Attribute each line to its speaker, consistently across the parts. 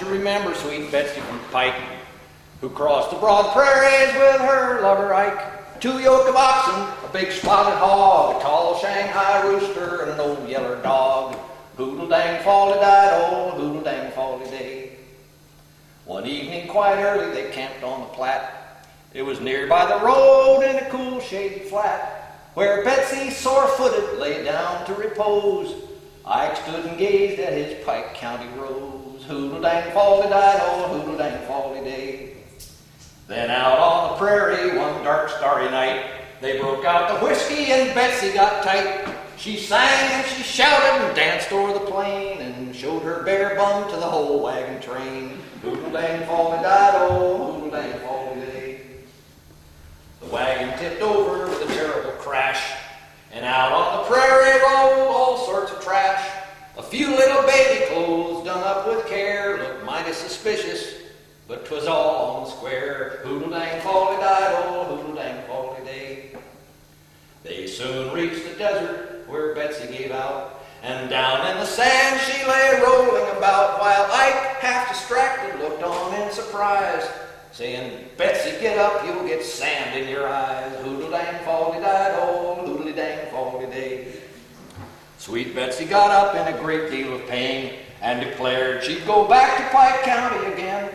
Speaker 1: you remember sweet Betsy from Pike, who crossed the broad prairies with her lover Ike? 2 yoke of oxen, a big spotted hog, a tall Shanghai rooster, and an old yeller dog. Hoodle-dang-folly-died, old hoodle-dang-folly-day. One evening quite early they camped on the Platte. It was near by the road in a cool shady flat, where Betsy, sore-footed, lay down to repose. Ike stood and gazed at his Pike County rose. Hoodle-dang-folly-died, old hoodle-dang-folly-day. Then out on the prairie one dark starry night, they broke out the whiskey and Betsy got tight. She sang and she shouted and danced o'er the plain and showed her bare bum to the whole wagon train. Hoodle-dang-folly-died, old hoodle-dang-folly-day. The wagon tipped over with a terrible crash, and out on the prairie rolled all sorts of trash. A few little baby clothes done up with care looked mighty suspicious, but 'twas all on the square. Hoodle-dang-folly-died, old hoodle-dang-folly-day. They soon reached the desert where Betsy gave out, and down in the sand she lay rolling about, while Ike, half distracted, looked on in surprise, saying, "Betsy, get up, you'll get sand in your eyes. Hoodle-dang-folly-died, old hoodle-dang-folly-day." Sweet Betsy got up in a great deal of pain and declared she'd go back to Pike County again.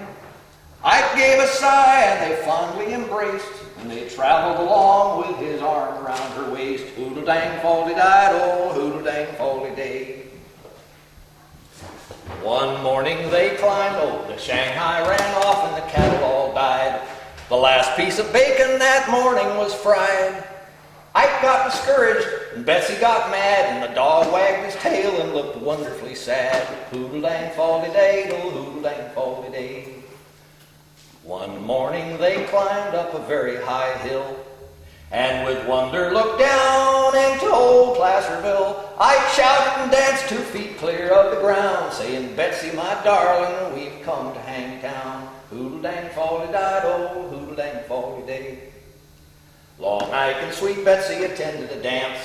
Speaker 1: Ike gave a sigh and they fondly embraced, and they traveled along with his arm around her waist. Hoodle-dang-folly-died, old hoodle-dang-folly-day. One morning they climbed, the Shanghai ran off and the cattle all died. The last piece of bacon that morning was fried. Ike got discouraged and Betsy got mad, and the dog wagged his tail and looked wonderfully sad. Hoodle-dang-folly-day, old hoodle-dang-folly-day. One morning they climbed up a very high hill, and with wonder looked down into old Placerville. Ike shouted and danced 2 feet clear of the ground, saying, "Betsy, my darling, we've come to Hangtown." Hoodle-dang-folly-died, old hoodle-dang-folly-day. Long Ike and sweet Betsy attended a dance,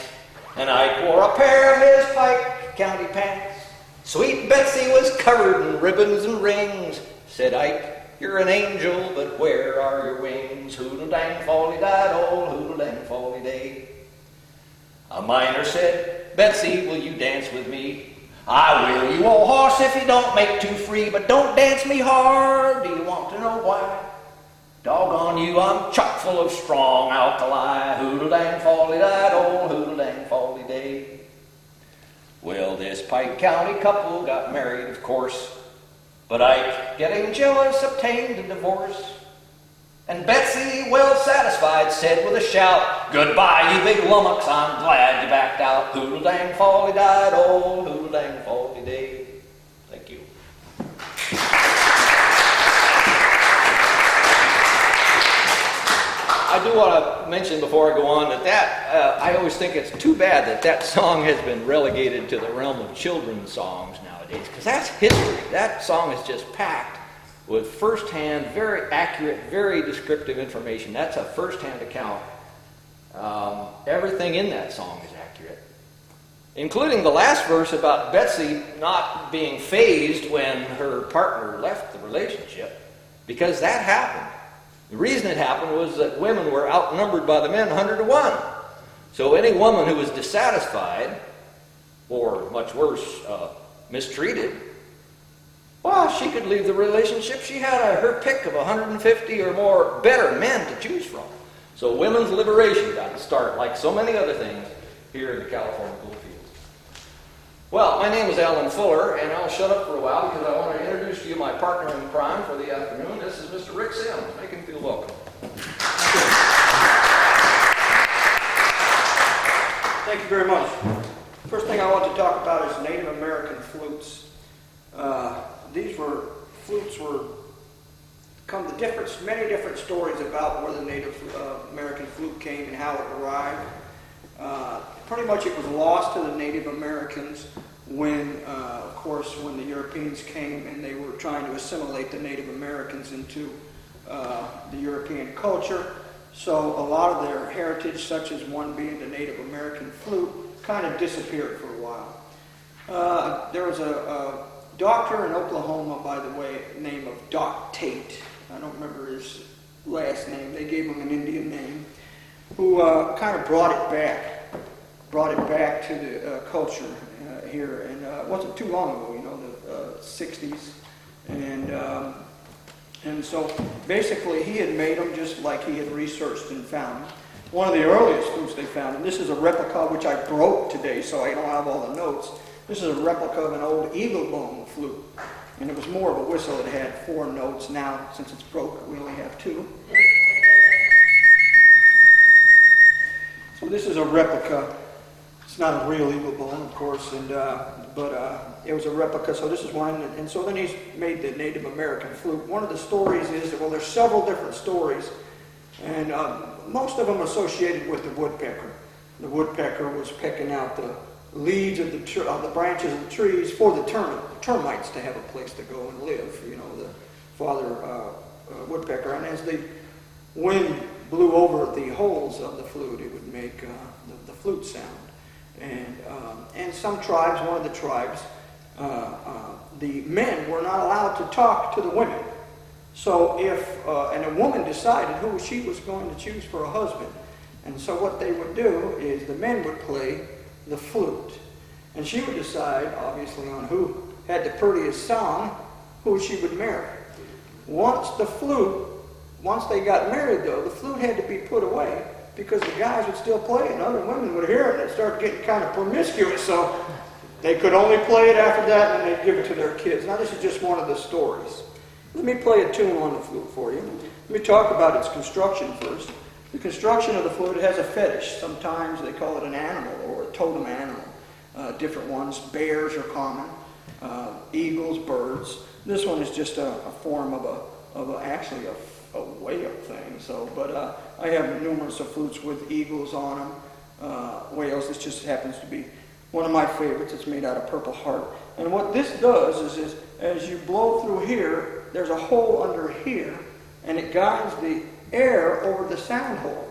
Speaker 1: and Ike wore a pair of his Pike County pants. Sweet Betsy was covered in ribbons and rings. Said Ike, "You're an angel, but where are your wings?" Hoodle-dang-folly-died, old hoodle-dang-folly-day. A miner said, "Betsy, will you dance with me?" "I will, you old horse, if you don't make too free, but don't dance me hard. Do you want to know why? Doggone you, I'm chock full of strong alkali." Hoodle-dang-folly-died, old hoodle-dang-folly-day. Well, this Pike County couple got married, of course, but Ike, getting jealous, obtained a divorce. And Betsy, well satisfied, said with a shout, "Goodbye, you big lummox, I'm glad you backed out." Hoodle-dang-folly-died, old hoodle-dang-folly-day. Thank you. I do want to mention before I go on that I always think it's too bad that song has been relegated to the realm of children's songs nowadays, because that's history. That song is just packed with first-hand, very accurate, very descriptive information. That's a first-hand account. Everything in that song is accurate, including the last verse about Betsy not being fazed when her partner left the relationship, because that happened. The reason it happened was that women were outnumbered by the men 100 to 1. So any woman who was dissatisfied, or much worse, mistreated, well, she could leave the relationship. She had her pick of 150 or more better men to choose from. So women's liberation got to start, like so many other things, here in the California coal fields. Well, my name is Alan Fuller, and I'll shut up for a while because I want to introduce to you my partner in crime for the afternoon. This is Mr. Rick Sims. Make him feel welcome.
Speaker 2: Thank you very much. First thing I want to talk about is Native American flutes. Flutes were come to many different stories about where the Native American flute came and how it arrived. Pretty much it was lost to the Native Americans when the Europeans came and they were trying to assimilate the Native Americans into the European culture. So a lot of their heritage, such as one being the Native American flute, kind of disappeared for a while. There was a doctor in Oklahoma, by the way, name of Doc Tate. I don't remember his last name. They gave him an Indian name, who kind of brought it back to the culture here. And it wasn't too long ago, you know, the 60s. And so basically he had made them just like he had researched and found. One of the earliest flutes they found, and this is a replica which I broke today, so I don't have all the notes. This is a replica of an old eagle bone flute. And it was more of a whistle. It had 4 notes. Now, since it's broke, we only have 2. So this is a replica. It's not a real eagle bone, of course, but it was a replica. So this is one. And so then he's made the Native American flute. One of the stories is that, well, there's several different stories, and most of them associated with the woodpecker. The woodpecker was pecking out the leaves of the branches of the trees for the termites to have a place to go and live. You know, the father woodpecker. And as the wind blew over the holes of the flute, it would make the flute sound. And some tribes, one of the tribes, the men were not allowed to talk to the women. So and a woman decided who she was going to choose for a husband. And so what they would do is the men would play the flute. And she would decide, obviously, on who had the prettiest song, who she would marry. Once they got married, though, the flute had to be put away because the guys would still play it and other women would hear it and it started getting kind of promiscuous. So they could only play it after that and they'd give it to their kids. Now, this is just one of the stories. Let me play a tune on the flute for you. Let me talk about its construction first. The construction of the flute, it has a fetish. Sometimes they call it an animal or a totem animal. Different ones. Bears are common. Eagles, birds. This one is just a form of actually a whale thing. So, but I have numerous of flutes with eagles on them. Whales. This just happens to be one of my favorites. It's made out of purple heart. And what this does is as you blow through here, there's a hole under here, and it guides the air over the sound hole.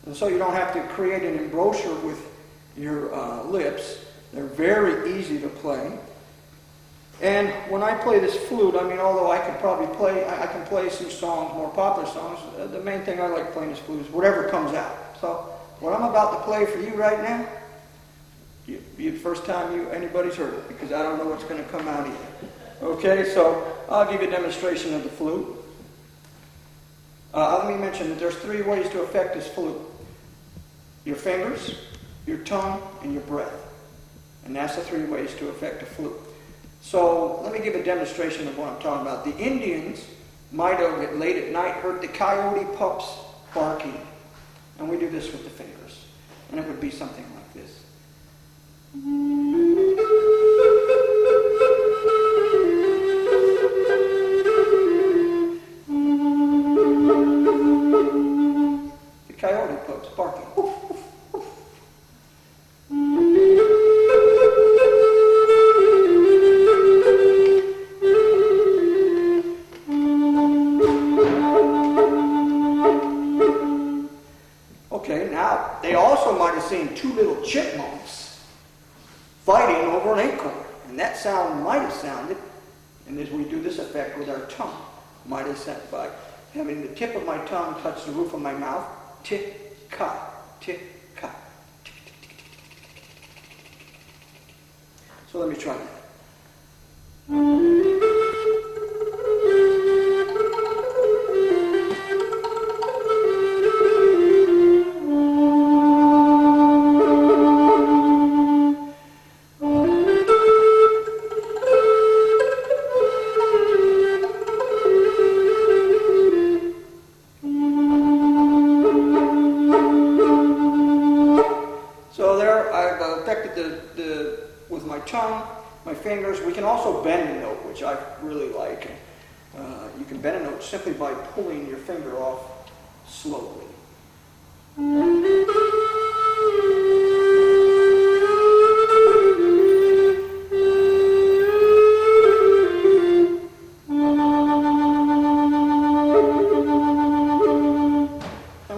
Speaker 2: And so you don't have to create an embouchure with your lips. They're very easy to play. And when I play this flute, I mean, although I can play some songs, more popular songs, the main thing I like playing this flute is whatever comes out. So what I'm about to play for you right now, the first time anybody's heard it, because I don't know what's going to come out either. Okay, so I'll give you a demonstration of the flute. Let me mention that there's 3 ways to affect this flute. Your fingers, your tongue, and your breath. And that's the 3 ways to affect a flute. So let me give a demonstration of what I'm talking about. The Indians might have, late at night, heard the coyote pups barking. And we do this with the fingers. And it would be something like this. The coyote pups barking. Okay, now they also might have seen 2 little chipmunks fighting over an acorn. And that sound might have sounded, and as we do this effect with our tongue, might have sounded by having the tip of my tongue touch the roof of my mouth. Tick-tock, tick-tock. So let me try that. With my tongue, my fingers. We can also bend a note, which I really like. You can bend a note simply by pulling your finger off slowly. And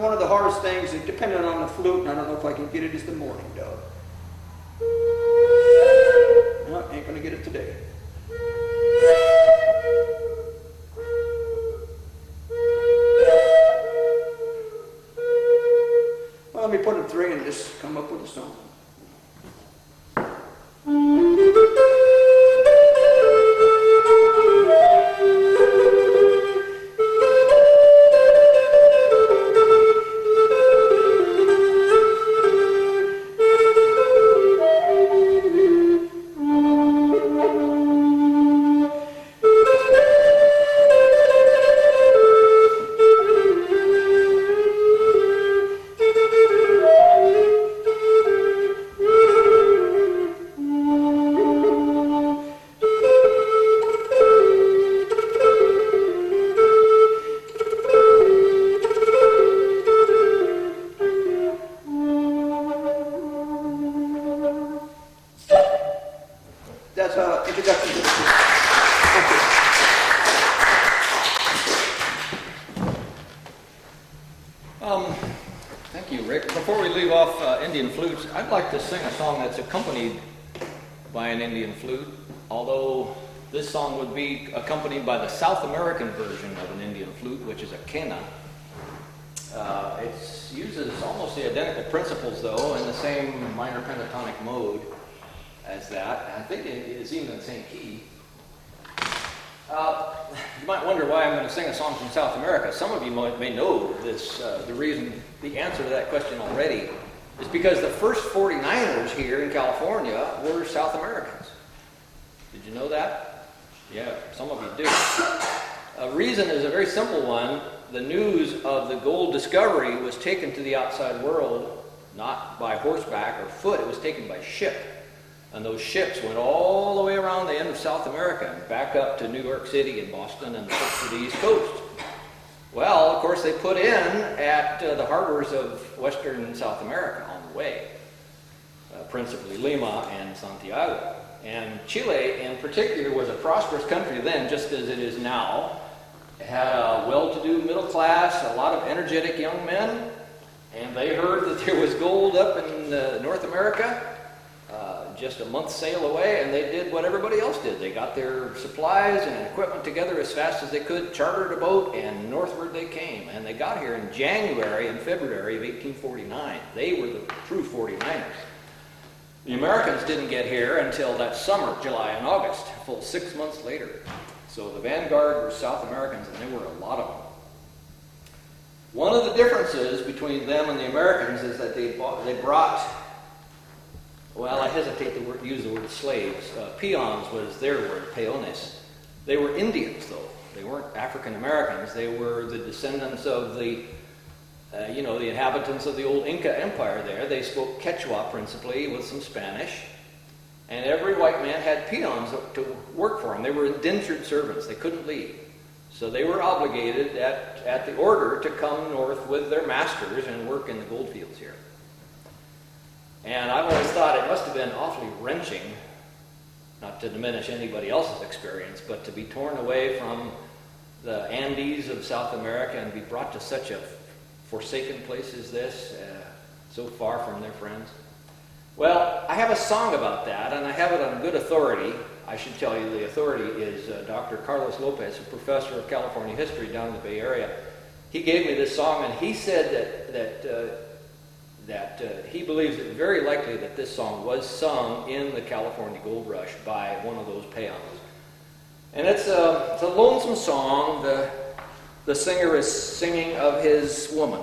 Speaker 2: one of the hardest things, depending on the flute, and I don't know if I can get it, is the mourning dove. No, ain't going to get it today. just come up with a song. That's an introduction to the flute.
Speaker 1: Thank you, Rick. Before we leave off Indian flutes, I'd like to sing a song that's accompanied by an Indian flute, although this song would be accompanied by the South American version of an Indian flute, which is a quena. It uses almost the identical principles, though, in the same minor pentatonic mode as that. I think it is even in the same key. You might wonder why I'm going to sing a song from South America. Some of you may know this. The answer to that question already is because the first 49ers here in California were South Americans. Did you know that? Yeah, some of you do. A reason is a very simple one. The news of the gold discovery was taken to the outside world not by horseback or foot. It was taken by ship. And those ships went all the way around the end of South America and back up to New York City and Boston and to the East Coast. Well, of course, they put in at the harbors of Western South America on the way, principally Lima and Santiago. And Chile, in particular, was a prosperous country then, just as it is now. It had a well-to-do middle class, a lot of energetic young men, and they heard that there was gold up in North America, just a month's sail away, and they did what everybody else did. They got their supplies and equipment together as fast as they could, chartered a boat, and northward they came. And they got here in January and February of 1849. They were the true 49ers. The Americans didn't get here until that summer, July and August, a full 6 months later. So the vanguard were South Americans, and there were a lot of them. One of the differences between them and the Americans is that they brought, well, I hesitate to use the word slaves. Peons was their word, peones. They were Indians, though. They weren't African Americans. They were the descendants of the inhabitants of the old Inca Empire there. They spoke Quechua principally with some Spanish. And every white man had peons to work for them. They were indentured servants. They couldn't leave. So they were obligated at the order to come north with their masters and work in the gold fields here. And I've always thought it must have been awfully wrenching, not to diminish anybody else's experience, but to be torn away from the Andes of South America and be brought to such a forsaken place as this, so far from their friends. Well, I have a song about that, and I have it on good authority. I should tell you the authority is Dr. Carlos Lopez, a professor of California history down in the Bay Area. He gave me this song, and he said that he believes it very likely that this song was sung in the California Gold Rush by one of those peons. And it's a lonesome song. The singer is singing of his woman,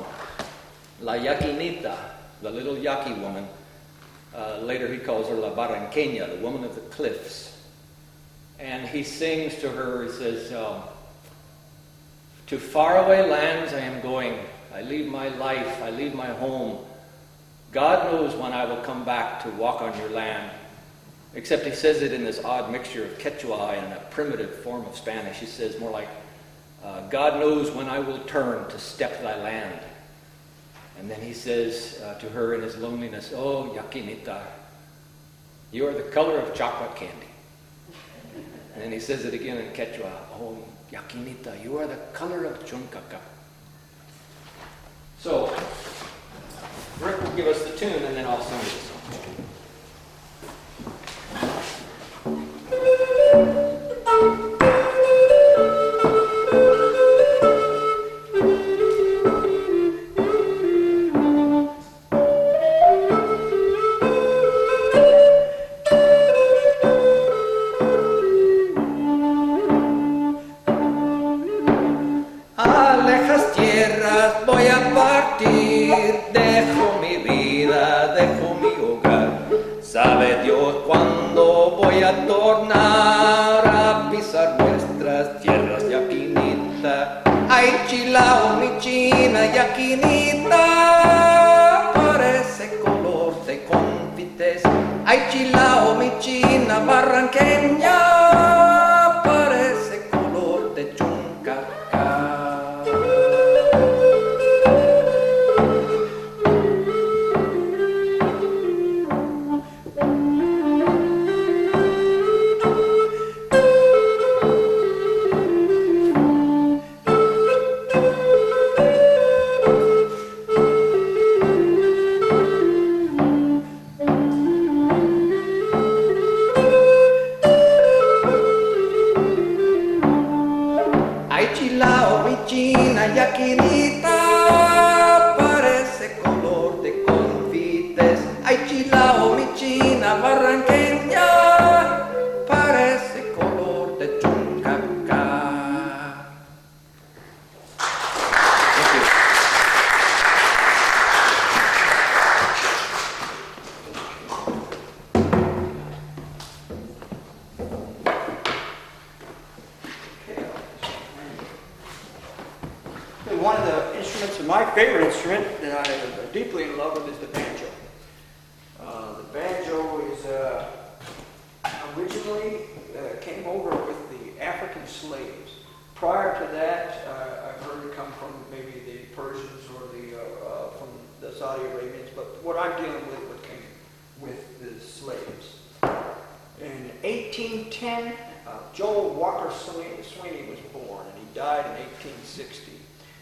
Speaker 1: La Yaquinita, the little Yaqui woman. Later he calls her La Barranqueña, the woman of the cliffs. And he sings to her, he says, to faraway lands I am going. I leave my life, I leave my home. God knows when I will come back to walk on your land. Except he says it in this odd mixture of Quechua and a primitive form of Spanish. He says more like, God knows when I will turn to step thy land. And then he says to her in his loneliness, oh, Yaquinita, you are the color of chocolate candy. And then he says it again in Quechua, oh, Yaquinita, you are the color of chuncaca. So, Rick will give us the tune, and then I'll sing the song. voy a partir, dejo mi vida, dejo mi hogar. Sabe Dios cuándo voy a tornar a pisar nuestras tierras yaquinita. Ay, chilao, mi china yaquinita, parece color de confites. Ay, chilao, mi china barranqueña, parece color de chuncacá. Yaquinita, parece color de confites. Ay, chilao, mi china barranqueña, parece color de chuncacá.
Speaker 2: One of the instruments, and my favorite instrument that I am deeply in love with, is the banjo. The banjo is originally came over with the African slaves. Prior to that, I've heard it come from maybe the Persians or from the Saudi Arabians, but what I'm dealing with came with the slaves. In 1810, Joel Walker Sweeney was born, and he died in 1860.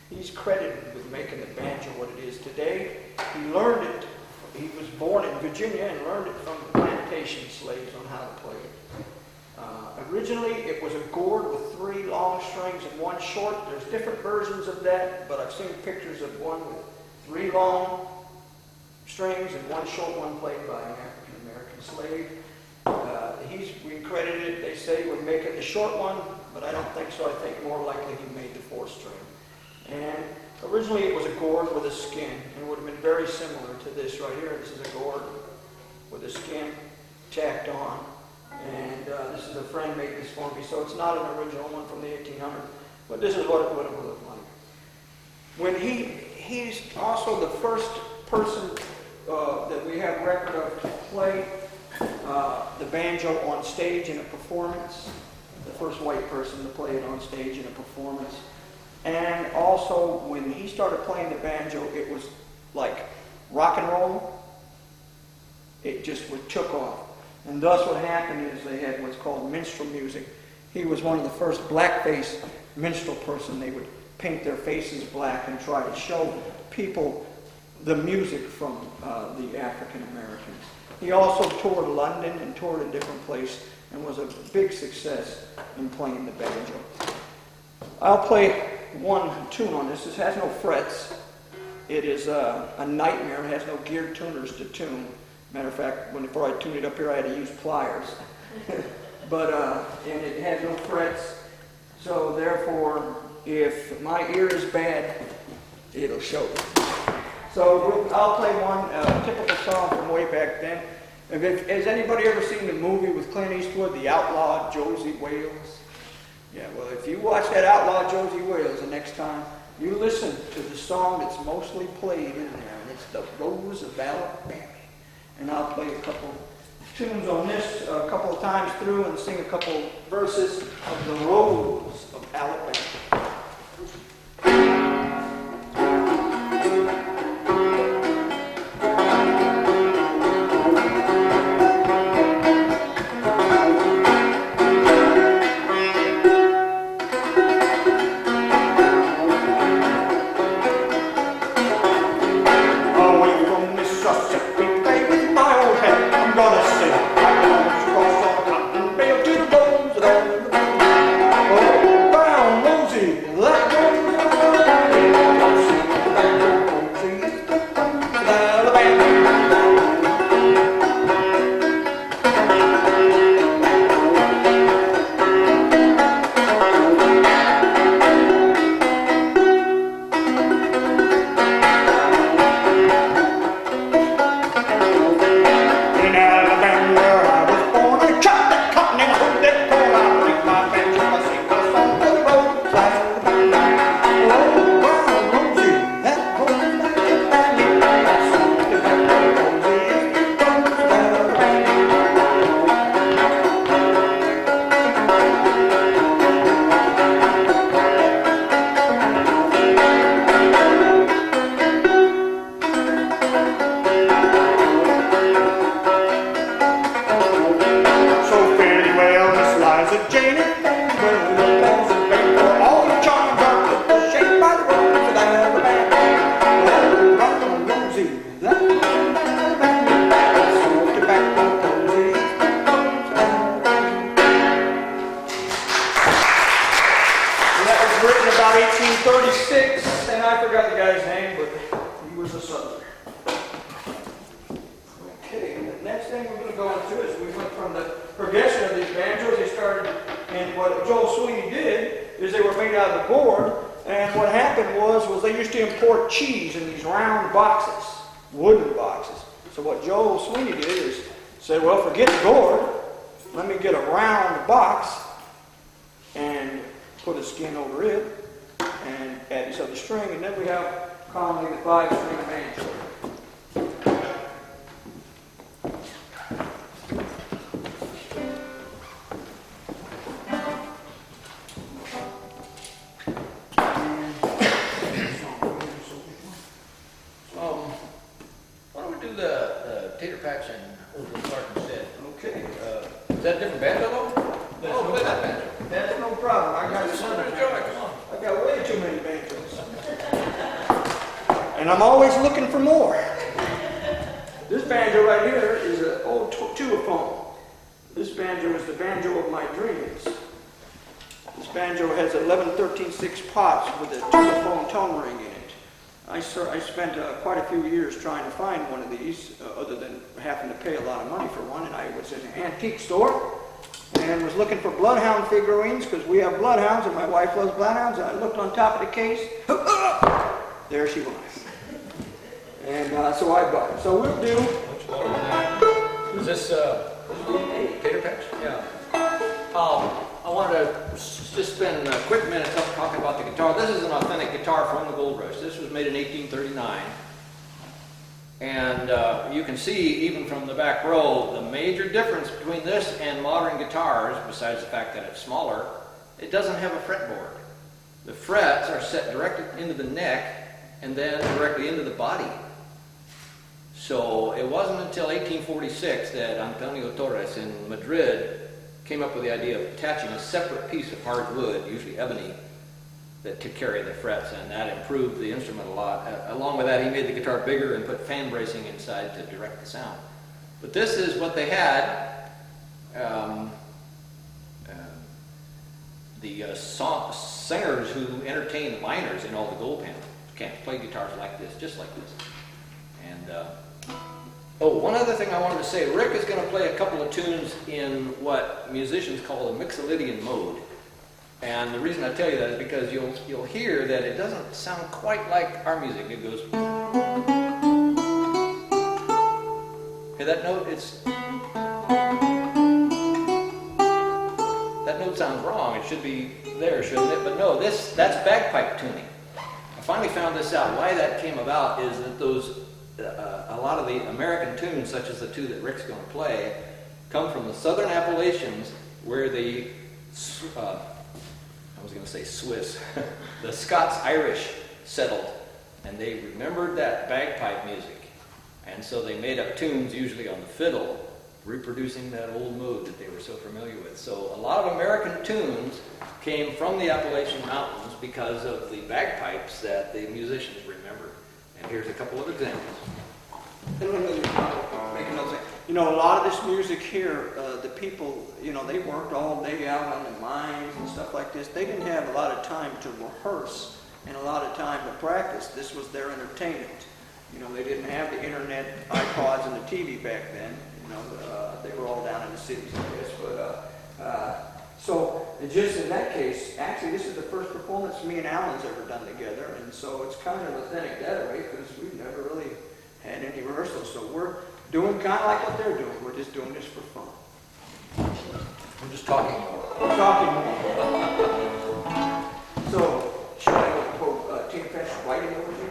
Speaker 2: He's credited with making the banjo what it is today. He learned it. He was born in Virginia and learned it from the plantation slaves on how to play it. Originally, it was a gourd with 3 long strings and 1 short. There's different versions of that, but I've seen pictures of one with 3 long strings and 1 short one played by an African-American slave. He's been credited, they say, with making the short one, but I don't think so. I think more likely he made the 4th string. And originally it was a gourd with a skin. It would have been very similar to this right here. This is a gourd with a skin tacked on. And this is a friend made this for me, so it's not an original one from the 1800s, but this is what it would have looked like. When he's also the first person that we have record of to play the banjo on stage in a performance, the first white person to play it on stage in a performance. And also, when he started playing the banjo, it was like rock and roll. It just took off. And thus what happened is they had what's called minstrel music. He was one of the first blackface minstrel person. They would paint their faces black and try to show people the music from the African Americans. He also toured London and toured a different place and was a big success in playing the banjo. I'll play one tune on this. This has no frets. It is a nightmare. It has no geared tuners to tune. Matter of fact, before I tuned it up here, I had to use pliers. And it has no frets. So therefore, if my ear is bad, it'll show. So I'll play one typical song from way back then. Has anybody ever seen the movie with Clint Eastwood, The Outlaw Josie Wales? Yeah, well, if you watch that Outlaw Josie Wales the next time, you listen to the song that's mostly played in there, and it's The Rose of Alabama. And I'll play a couple tunes on this a couple of times through and sing a couple verses of The Rose of Alabama. Rosie that guy's name, but he was a Southerner. Okay, the next thing we're going to go into is we went from the progression of these banjos. They started, and what Joel Sweeney did is they were made out of the board. And what happened was they used to import cheese in these round boxes, wooden boxes. So what Joel Sweeney did is say, well, forget the gourd. Let me get a round box and put a skin over it and add this other string. And then we have commonly the 5-string banjo.
Speaker 1: Is that a different banjo though? Oh, play that banjo.
Speaker 2: That's no problem. I got
Speaker 1: Come on.
Speaker 2: I've got way too many banjos. And I'm always looking for more. This banjo right here is an old tubaphone. This banjo is the banjo of my dreams. This banjo has 11/13/6 pots with a tubaphone tone ring in it. I spent quite a few years trying to find one of these, other than having to pay a lot of money for one, and I was in an antique store and was looking for bloodhound figurines because we have bloodhounds and my wife loves bloodhounds, and I looked on top of the case. There she was. And so I bought it. So we'll do...
Speaker 1: Is this tater patch? Yeah. I wanted to just spend a quick minute talking about the guitar. This is an authentic guitar from the Gold Rush. This was made in 1839. And you can see, even from the back row, the major difference between this and modern guitars, besides the fact that it's smaller, it doesn't have a fretboard. The frets are set directly into the neck and then directly into the body. So it wasn't until 1846 that Antonio Torres in Madrid came up with the idea of attaching a separate piece of hard wood, usually ebony, that to carry the frets, and that improved the instrument a lot. Along with that, he made the guitar bigger and put fan bracing inside to direct the sound. But this is what they had. The singers who entertained miners in all the gold camps play guitars like this, just like this. And oh, one other thing I wanted to say, Rick is going to play a couple of tunes in what musicians call the Mixolydian Mode. And the reason I tell you that is because you'll hear that it doesn't sound quite like our music. It goes... Hear that note? That note sounds wrong. It should be there, shouldn't it? But no, that's bagpipe tuning. I finally found this out. Why that came about is that a lot of the American tunes, such as the two that Rick's going to play, come from the southern Appalachians, where the I was going to say Swiss, the Scots-Irish settled, and they remembered that bagpipe music, and so they made up tunes, usually on the fiddle, reproducing that old mode that they were so familiar with. So a lot of American tunes came from the Appalachian Mountains because of the bagpipes that the musicians remembered. And here's a couple of examples.
Speaker 2: You know, a lot of this music here, the people, you know, they worked all day out on the mines and stuff like this. They didn't have a lot of time to rehearse and a lot of time to practice. This was their entertainment. You know, they didn't have the internet, iPods, and the TV back then. You know, they were all down in the cities, I guess. But so just in that case, actually, this is the first performance me and Alan's ever done together, and so it's kind of authentic that way because we've never really had any rehearsals. So we're doing kind of like what they're doing. We're just doing this for fun.
Speaker 1: We're just talking more.
Speaker 2: We're talking more. So, should I quote Tigger Patch writing over here?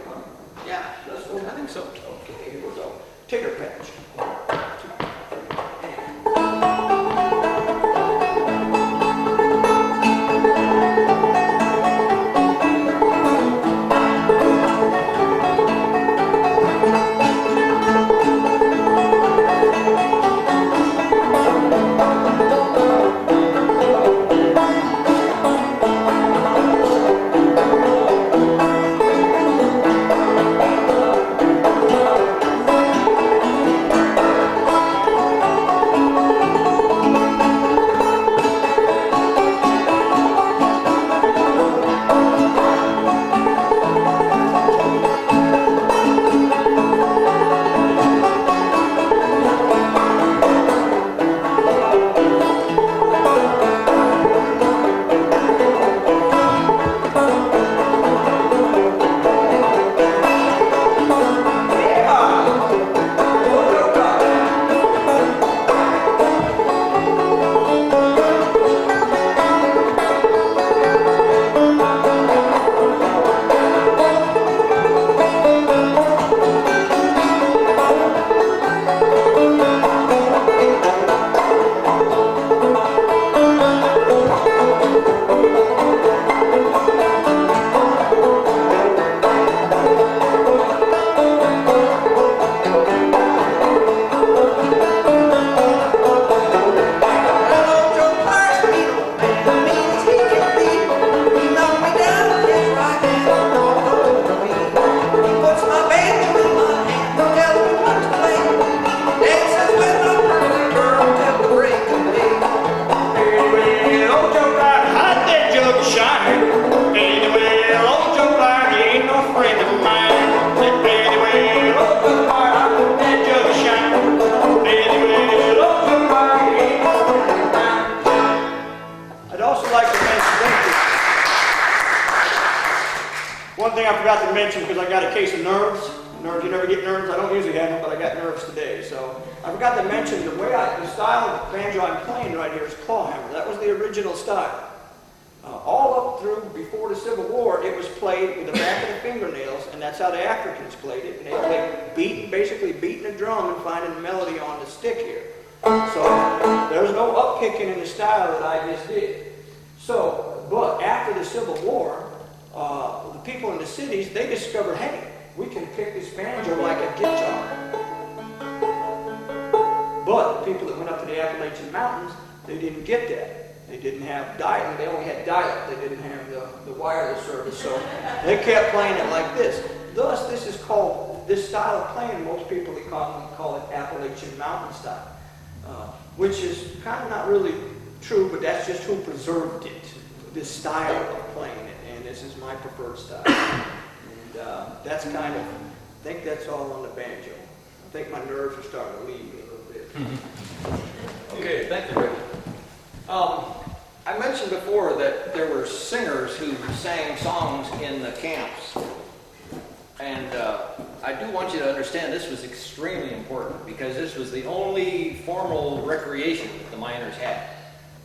Speaker 1: Yeah, let's go. I think so.
Speaker 2: Okay, here we go. Tigger Patch. forgot to mention, because I got a case of nerves. Nerves, you never get nerves. I don't usually have them, but I got nerves today. So I forgot to mention the style of banjo I'm playing right here is clawhammer. That was the original style. All up through before the Civil War, it was played with the back of the fingernails, and that's how the Africans played it. And they played basically beating a drum and finding the melody on the stick here. So there's no up-kicking in the style that I just did. So, but after the Civil War, the people in the cities, they discovered, hey, we can pick this banjo like a guitar. But the people that went up to the Appalachian Mountains, they didn't get that. They didn't have dial. They only had dial. They didn't have the wireless service. So they kept playing it like this. Thus, this style of playing, most people call it Appalachian Mountain style, which is kind of not really true, but that's just who preserved it, this style of playing it. And this is my preferred style. And that's kind of, I think that's all on the banjo. I think my nerves are starting to leave me a little bit.
Speaker 1: Okay, thank you, Rick. I mentioned before that there were singers who sang songs in the camps. And I do want you to understand this was extremely important because this was the only formal recreation that the miners had.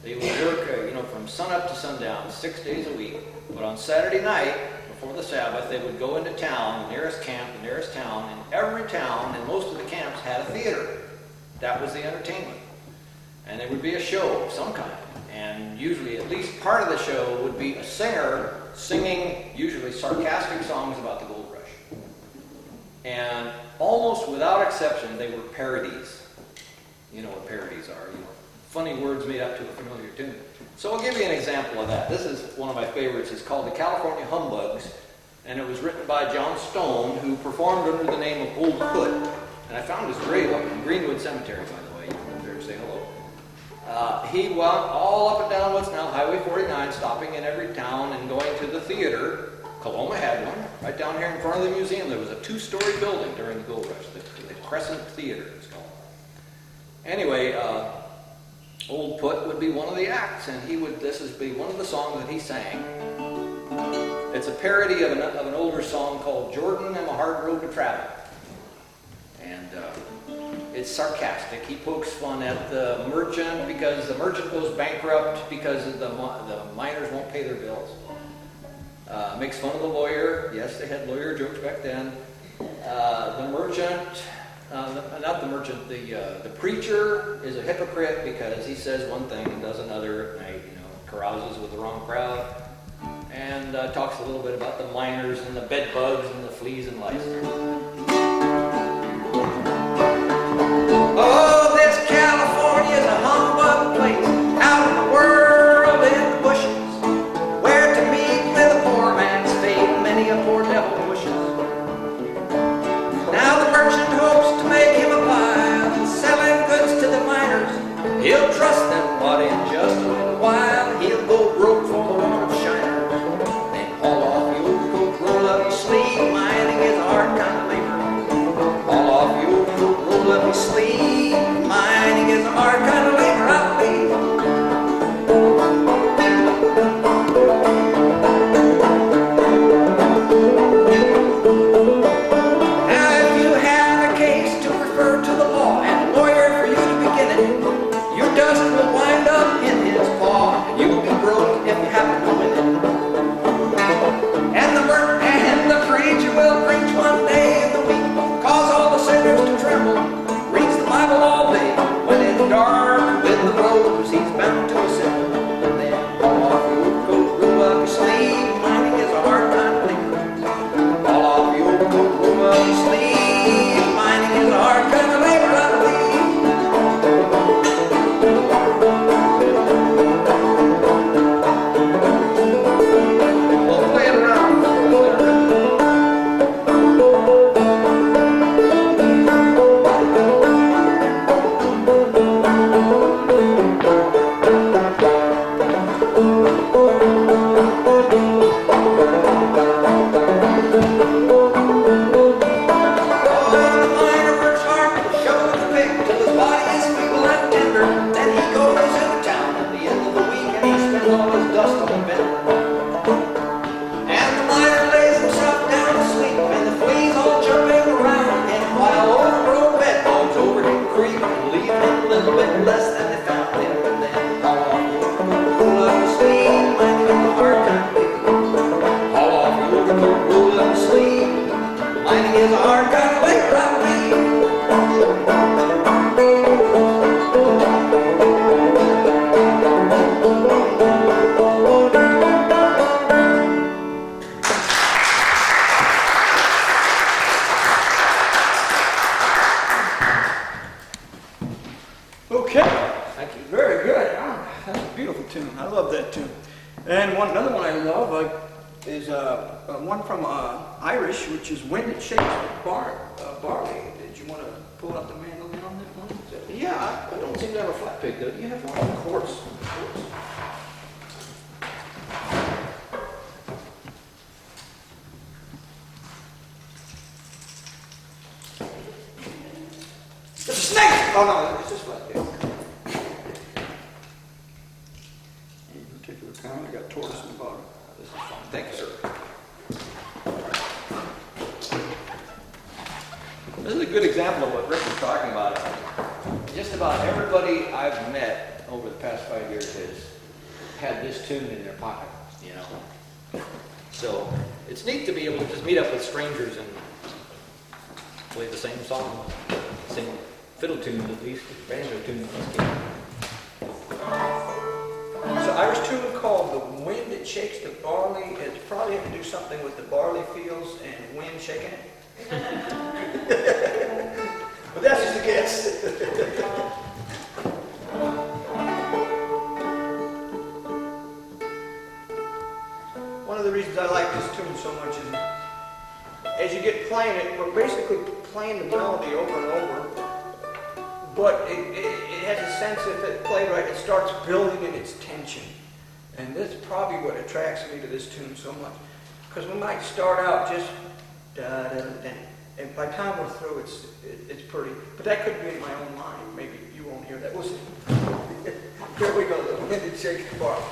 Speaker 1: They would work from sunup to sundown, 6 days a week. But on Saturday night, before the Sabbath, they would go into town, the nearest camp, the nearest town, and every town and most of the camps had a theater. That was the entertainment. And there would be a show of some kind. And usually at least part of the show would be a singer singing usually sarcastic songs about the gold rush. And almost without exception, they were parodies. You know what parodies are, funny words made up to a familiar tune. So I'll give you an example of that. This is one of my favorites. It's called the California Humbugs, and it was written by John Stone, who performed under the name of Old Put. And I found his grave up in Greenwood Cemetery, by the way. You can go there and say hello. He went all up and down what's now Highway 49, stopping in every town and going to the theater. Coloma had one. Right down here in front of the museum, there was a 2-story building during the gold rush, the Crescent Theater, it's called. Anyway, Old Put would be one of the acts, and this would be one of the songs that he sang. It's a parody of an older song called Jordan and the Hard Road to Travel. And it's sarcastic. He pokes fun at the merchant because the merchant goes bankrupt because the miners won't pay their bills. Makes fun of the lawyer. Yes, they had lawyer jokes back then. The merchant, not the merchant, the preacher is a hypocrite because he says one thing and does another at night, carouses with the wrong crowd, and talks a little bit about the miners and the bed bugs and the fleas and lice. Oh, this California's a humbug place, out in the world in the bushes, where to meet with a poor man's fate, many a poor devil wishes. Now the merchant hopes to make him a pile, selling goods to the miners. He'll trust them, but in just a little while, he'll go broke for the want of shiners. Then haul off the old coat, roll up his sleeve, mining is a hard kind of
Speaker 2: is a hard kind of way right me. Okay,
Speaker 1: Thank you.
Speaker 2: very good. Ah, that's a beautiful tune. I love that tune. And another one I love is one from Irish, which is Wind That Shakes Barley. Did you want to pull up the mandolin on that one?
Speaker 1: Yeah, I don't seem to have a flat pick though. Do you have one? Of course.
Speaker 2: It's a snake! Oh no, it's just flat pick. Any particular kind? I got tortoise in the bottom.
Speaker 1: This is fun. Thank you, sir. This is a good example of what Rick was talking about. Just about everybody I've met over the past 5 years has had this tune in their pocket, you know. So it's neat to be able to just meet up with strangers and play the same song, same fiddle tune at least, banjo tune at least.
Speaker 2: It's an Irish tune called The Wind That Shakes the Barley. It's probably have to do something with the barley fields and wind shaking it. But that's just a guess. One of the reasons I like this tune so much is as you get playing it, we're basically playing the melody over and over, but it has a sense, if it played right, it starts building in its tension. And that's probably what attracts me to this tune so much. Because we might start out just da-da-da-da, and by the time we're through, it's pretty. But that could be in my own mind. Maybe you won't hear that. We'll see. Here we go. The Wind That Shakes the Barley.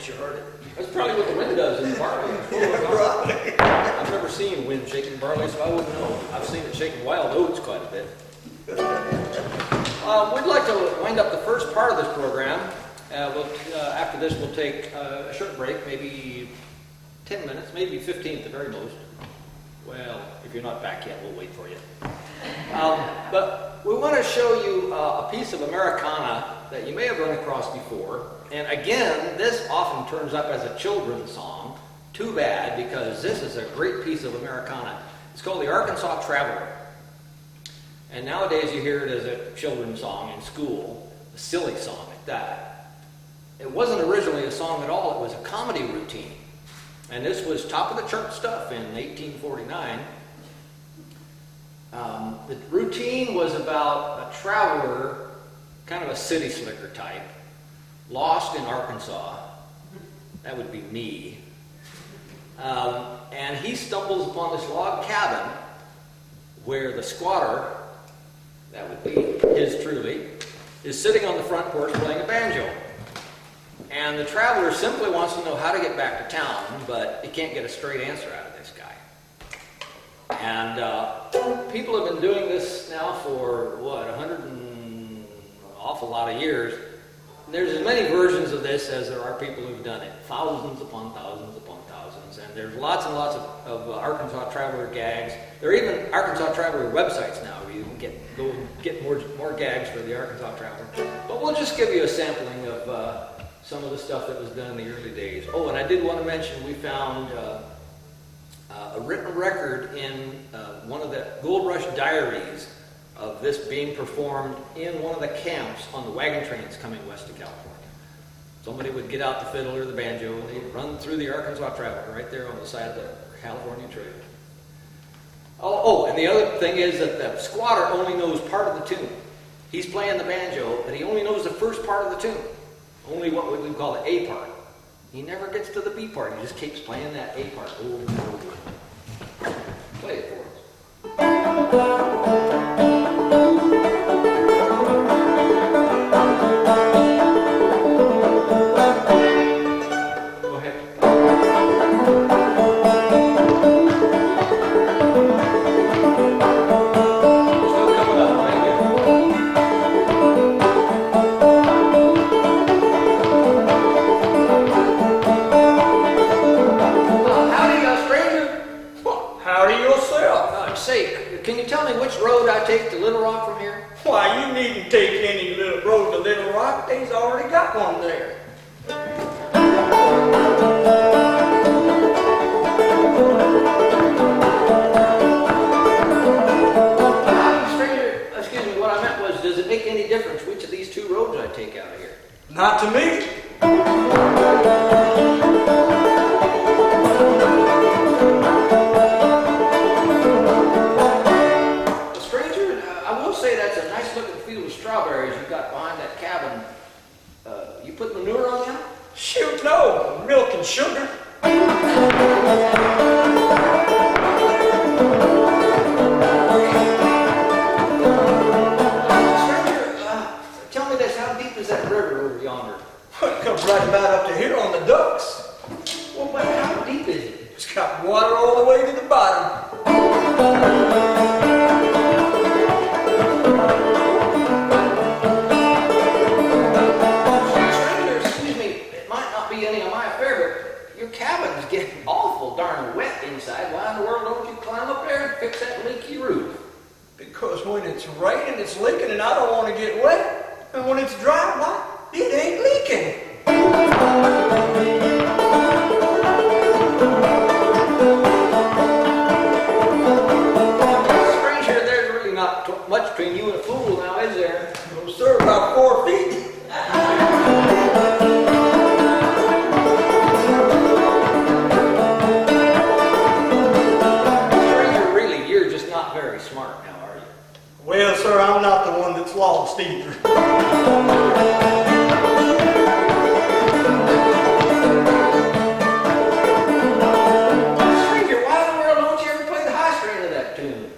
Speaker 2: you heard it.
Speaker 1: That's probably what the wind does in barley. Right. I've never seen wind shaking barley, so I wouldn't know. I've seen it shaking wild oats quite a bit. We'd like to wind up the first part of this program. After this, we'll take a short break, maybe 10 minutes, maybe 15 at the very most. Well, if you're not back yet, we'll wait for you. But we want to show you a piece of Americana that you may have run across before. And again, this often turns up as a children's song. Too bad, because this is a great piece of Americana. It's called the Arkansas Traveler. And nowadays you hear it as a children's song in school, a silly song at that. It wasn't originally a song at all, it was a comedy routine. And this was top of the chart stuff in 1849. The routine was about a traveler, kind of a city slicker type, lost in Arkansas. That would be me. And he stumbles upon this log cabin where the squatter, that would be his truly, is sitting on the front porch playing a banjo. And the traveler simply wants to know how to get back to town, but he can't get a straight answer out of this guy. And people have been doing this now for, what, 100 and an awful lot of years. There's as many versions of this as there are people who've done it. Thousands upon thousands upon thousands. And there's lots and lots of Arkansas Traveler gags. There are even Arkansas Traveler websites now where you can go and get more gags for the Arkansas Traveler. But we'll just give you a sampling of some of the stuff that was done in the early days. Oh, and I did want to mention we found a written record in one of the Gold Rush diaries of this being performed in one of the camps on the wagon trains coming west to California. Somebody would get out the fiddle or the banjo and they'd run through the Arkansas Traveler right there on the side of the California Trail. Oh, and the other thing is that the squatter only knows part of the tune. He's playing the banjo, but he only knows the first part of the tune. Only what we would call the A part. He never gets to the B part. He just keeps playing that A part over and over. Play it for us. Can you tell me which road I take to Little Rock from here?
Speaker 2: Why, you needn't take any little road to Little Rock. They's already got one there.
Speaker 1: Stranger, excuse me, what I meant was, does it make any difference which of these two roads I take out of here?
Speaker 2: Not to me.
Speaker 1: Strawberries you got behind that cabin, you put manure on them?
Speaker 2: Shoot, no. Milk and sugar.
Speaker 1: Stranger, tell me this, how deep is that river over yonder?
Speaker 2: It comes right about up to here on the ducks.
Speaker 1: Well, but how deep is it?
Speaker 2: It's got water all the way to the bottom.
Speaker 1: Cabin's getting awful darn wet inside. Why in the world don't you climb up there and fix that leaky roof?
Speaker 2: Because when it's raining, it's leaking, and I don't want to get wet. And when it's dry, why, it ain't leaking.
Speaker 1: Stranger, there's really not much between you and a fool now, is there?
Speaker 2: No, sir, about 4 feet. Well, sir, I'm not the one that's lost either.
Speaker 1: Stranger, why in the world don't you ever play the high string of that tune?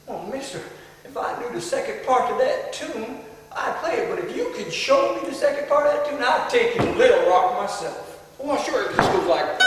Speaker 2: Oh, mister, if I knew the second part of that tune, I'd play it. But if you could show me the second part of that tune, I'd take you to Little Rock myself.
Speaker 1: Well, sure, it just goes like...